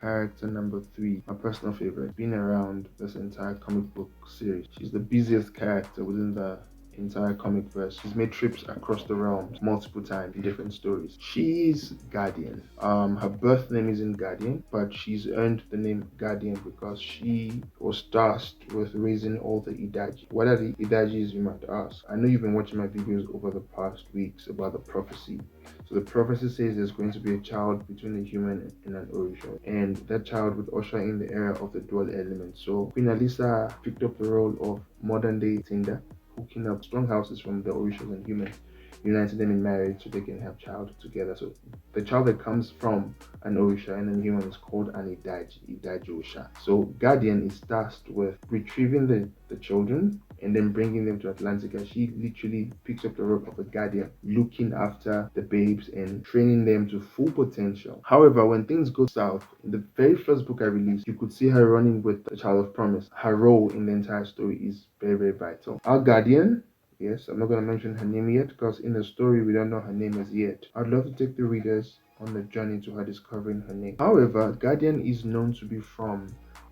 Character number 3, my personal favorite, been around this entire comic book series. She's the busiest character within the entire comic verse. She's made trips across the realms multiple times in different stories. She's Guardian. Her birth name isn't Guardian, but she's earned the name Guardian because she was tasked with raising all the Idaji. What are the Idajis, you might ask? I know you've been watching my videos over the past weeks about the prophecy. So the prophecy says there's going to be a child between a human and an Orisha, and that child would usher in the era of the dual element. So Queen Alisa picked up the role of modern day Tinder, hooking up strong houses from the Orishas and humans, uniting them in marriage so they can have child together. So the child that comes from an Orisha and a human is called an Idaji Osha. So Guardian is tasked with retrieving the children and then bringing them to Atlantica. She literally picks up the role of a guardian, looking after the babes and training them to full potential. However, when things go south, in the very first book I released, you could see her running with the Child of Promise. Her role in the entire story is very, very vital. Our guardian, yes, I'm not going to mention her name yet because in the story we don't know her name as yet. I'd love to take the readers on the journey to her discovering her name. However, Guardian is known to be from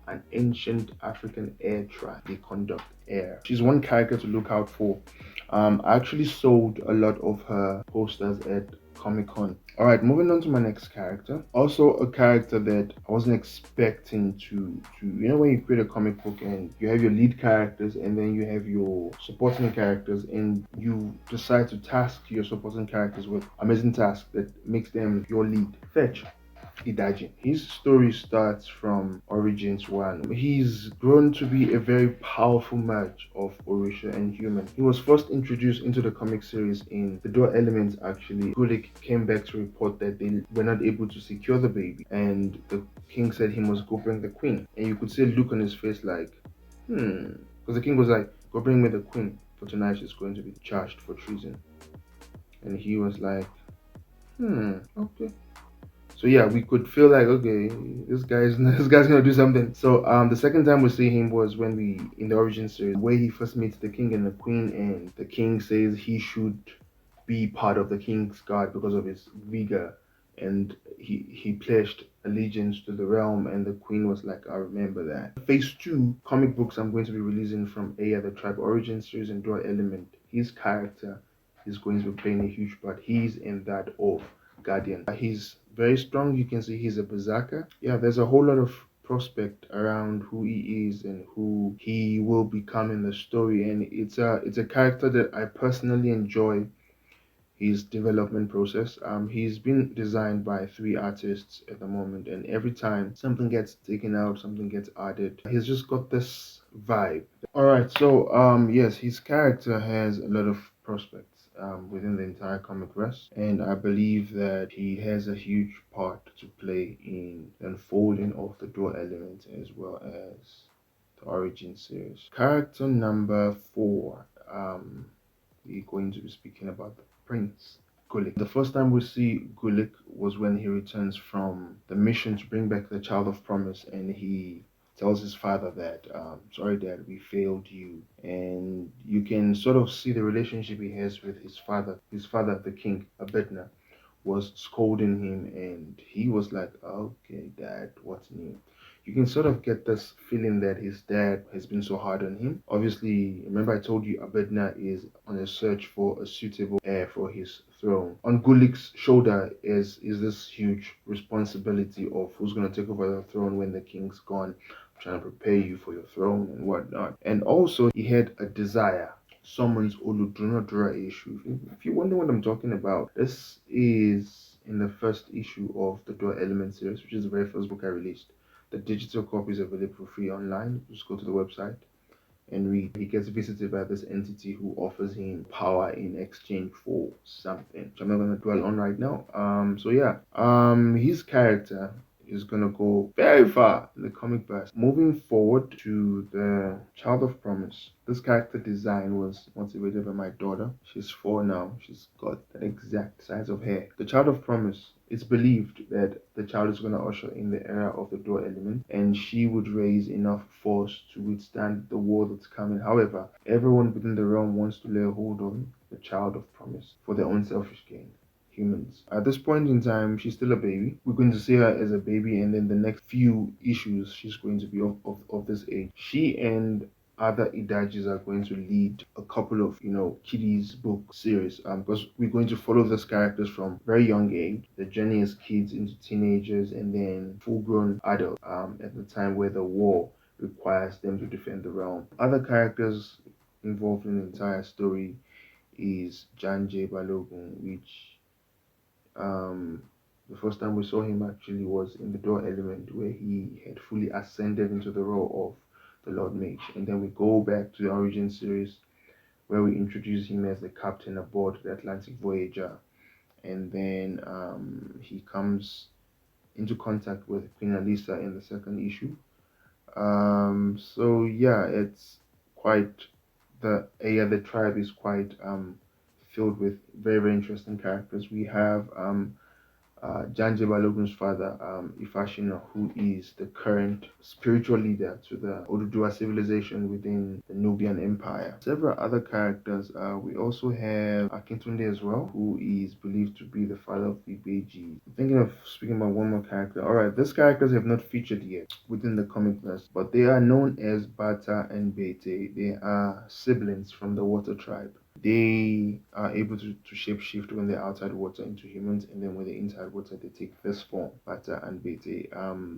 an ancient African air tribe. They conduct air. She's one character to look out for. I actually sold a lot of her posters at Comic Con. Alright, moving on to my next character. Also a character that I wasn't expecting to you know when you create a comic book and you have your lead characters and then you have your supporting characters and you decide to task your supporting characters with amazing tasks that makes them your lead. Fetch Idaji. His story starts from Origins 1. He's grown to be a very powerful merge of Orisha and human. He was first introduced into the comic series in the Dual Elements actually. Gulik came back to report that they were not able to secure the baby and the king said he must go bring the queen. And you could see a look on his face like, because the king was like, go bring me the queen for tonight she's going to be charged for treason. And he was like, okay. So yeah, we could feel like okay, this guy's gonna do something. So the second time we see him was when we in the origin series where he first meets the king and the queen, and the king says he should be part of the king's guard because of his vigor, and he pledged allegiance to the realm, and the queen was like, I remember that. Phase 2 comic books I'm going to be releasing from Aya the Tribe origin series and Dual Element. His character is going to be playing a huge part. He's in that of Guardian. He's very strong. You can see he's a berserker. Yeah, there's a whole lot of prospect around who he is and who he will become in the story, and it's a character that I personally enjoy his development process. He's been designed by 3 artists at the moment, and every time something gets taken out, something gets added, he's just got this vibe. All right, so yes, his character has a lot of prospects within the entire comic verse, and I believe that he has a huge part to play in the unfolding of the dual elements as well as the origin series. Character number 4, we're going to be speaking about the Prince Gulik. The first time we see Gulik was when he returns from the mission to bring back the Child of Promise, and he tells his father that, sorry dad, we failed you. And you can sort of see the relationship he has with his father. His father, the king, Abedna, was scolding him, and he was like, okay dad, what's new? You can sort of get this feeling that his dad has been so hard on him. Obviously, remember I told you Abedna is on a search for a suitable heir for his throne. On Gulik's shoulder is this huge responsibility of who's going to take over the throne when the king's gone. I'm trying to prepare you for your throne and whatnot. And also, he had a desire, someone's Oludunadura issue. If you wonder what I'm talking about, this is in the first issue of the Dual Element series, which is the very first book I released. The digital copy is available for free online. Just go to the website and read. He gets visited by this entity who offers him power in exchange for something, which I'm not gonna dwell on right now. So yeah, his character is gonna go very far in the comic verse. Moving forward to the Child of Promise. This character design was motivated by my daughter. She's 4 now. She's got that exact size of hair. The Child of Promise, it's believed that the child is going to usher in the era of the dual element, and she would raise enough force to withstand the war that's coming. However, everyone within the realm wants to lay hold on the Child of Promise for their own selfish gain. humans. At this point in time, she's still a baby. We're going to see her as a baby, and then the next few issues, she's going to be of this age. She and other Idajis are going to lead a couple of, kiddies book series, because we're going to follow these characters from very young age, the journey as kids into teenagers, and then full-grown adults, at the time where the war requires them to defend the realm. Other characters involved in the entire story is Janje Balogun, which the first time we saw him actually was in the Door Element, where he had fully ascended into the role of the Lord Mage. And then we go back to the origin series, where we introduce him as the captain aboard the Atlantic Voyager. And then he comes into contact with Queen Alisa in the second issue. So yeah, it's quite the tribe is quite filled with very, very interesting characters. We have Janje Balogun's father, Ifashina, who is the current spiritual leader to the Oduduwa civilization within the Nubian Empire. Several other characters. We also have Akintunde as well, who is believed to be the father of Ibeji. I'm thinking of speaking about one more character. Alright, these characters have not featured yet within the comic verse, but they are known as Bata and Bete. They are siblings from the Water tribe. They are able to shapeshift when they're outside water into humans, and then when they're inside water, they take this form, Bata and Bete.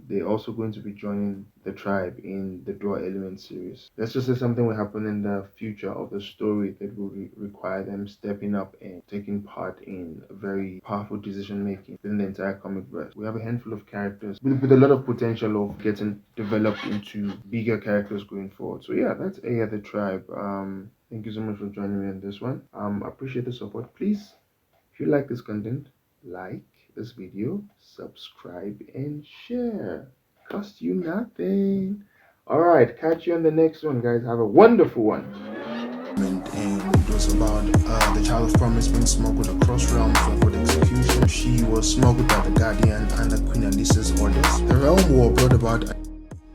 They're also going to be joining the tribe in the Draw Element series. Let's just say something will happen in the future of the story that will require them stepping up and taking part in very powerful decision making within the entire comic verse. We have a handful of characters with a lot of potential of getting developed into bigger characters going forward. So yeah, that's the tribe. Thank you so much for joining me on this one. I appreciate the support. Please, if you like this content, like this video, subscribe, and share. Cost you nothing. Alright, catch you on the next one, guys. Have a wonderful one. And it was about the Child of Promise being smuggled across realms for the execution. She was smuggled by the Guardian and the Queen Alice's orders. The realm war brought about